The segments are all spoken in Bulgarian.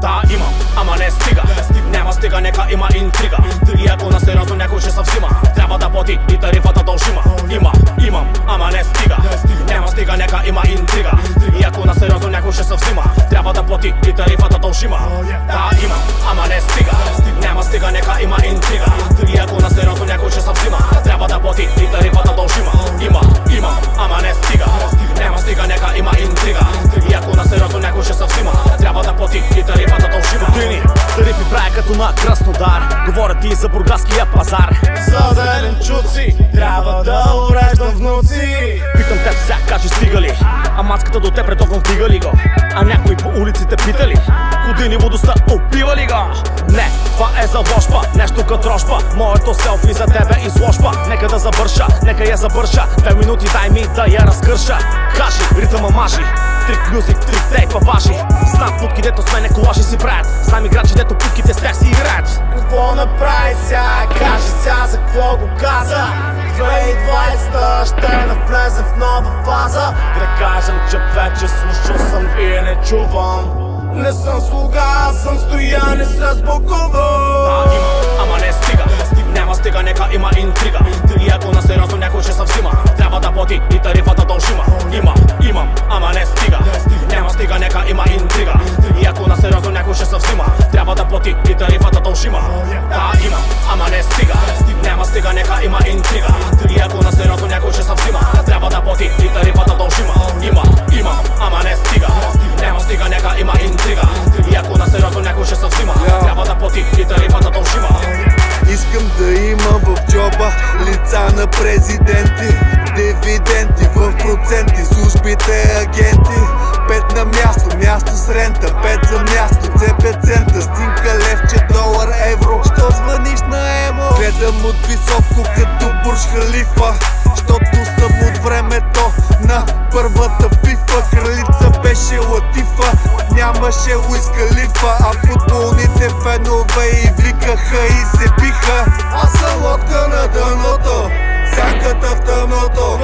Да, имам, ама не стига. Няма стига, нека има интрига. И ако на сериозно някой ще се взима, трябва да плати и тарифата дължима. Имам, ама не стига. Няма стига, нека има интрига. И ако на сериозно някой ще се взима, трябва да плати и тарифата дължима. Да, имам, ама не стига. Няма стига, нека има интрига. И ако на сериозно някой ще се взима, трябва да плати и тарифата дължима. Имам, ама не стига. Няма стига, нека има интрига. И ако на сериозно някой ще се взима, трябва да плати и тарифата дължима. Тарифи правя като на Краснодар. Говорят и за бургаския пазар. За зеленчуци трябва да уреждам внуци. Питам теб сега, кажи стига ли? А маската до теб редовно вдига ли го? А някой по улиците пита ли? Години водостта опива ли го? Не, това е за ложба, нещо като рожба. Моето селфи за тебе изложба. Нека да завърша, нека я забърша. 2 минути дай ми да я разкърша. Кажи, ритъма мажи. Трик мюзик, трик тейпа важи. Знам путки, дето с мене колажи си правят. Знам играчи, дето путките с тях си играят. Какво направи сега? Кажи сега за какво го каза. 2020 ще навлезе в нова фаза. Да кажем, че вече слушал съм и не чувам. Не съм слуга, аз съм стояне с Богова. Да, имам, ама не стига. Няма стига, нека има интрига. И ако на сериозно някой ще се взима, трябва да плати и тарифата дължима. Имам, ама не стига. Няма стига, нека има интрига. И ако на сериозно някой ще се взима, трябва да плати и тарифата дължима. Да, имам, ама не стига. Няма стига, нека има интрига. И ако на сериозно някой ще се взима, трябва да плати и тарифата дължима. Имам, ама не стига. Няма стига, нека има интрига. И ако на сериозно някой ще се взима, трябва да плати и тарифата дължима. Искам да има в джоба лица на президенти, дивиденти в проценти, службите агенти. 5 на място, място с рента, 5 за място, цепя цента, стинка, левче, долар, евро. Що звъниш на емо? Гледам от високо като Бурж Халифа, щото съм от времето на първата фифа. Кралица беше Латифа, нямаше Уиз Халифа, а футболните фенове и викаха и се биха. Аз съм лодка на дъното, сянката в тъмното,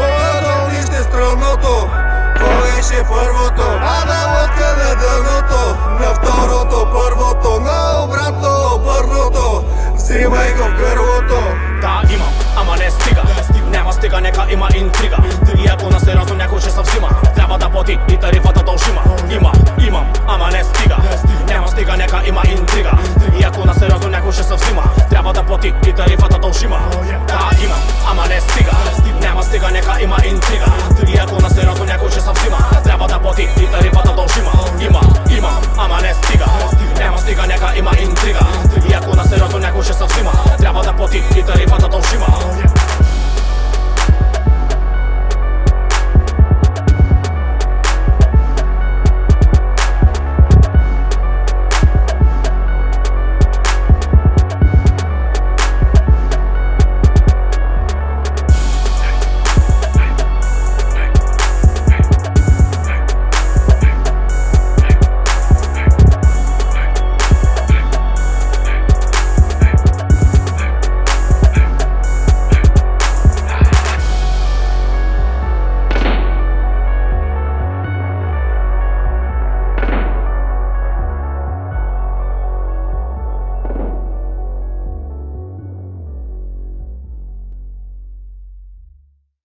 нище страното. Беше първото, а на лодка на дъното, на второто, първото, на обратно, първото. Взимай го в гърлото. Да, имам, ама не стига. Няма стига, нека има интрига. И ако на сериозно някой ще се взима, трябва да плати и тарифата дължима. Имам, ама не стига. Няма стига, нека има интрига. И ако на сериозно някой ще се взима, трябва да плати и тарифата дължима. Да, имам, ама не стига. Няма стига, нека има интрига. И ако на сериозно някой ще се взима, трябва да плати и тарифата дължима. Имам, ама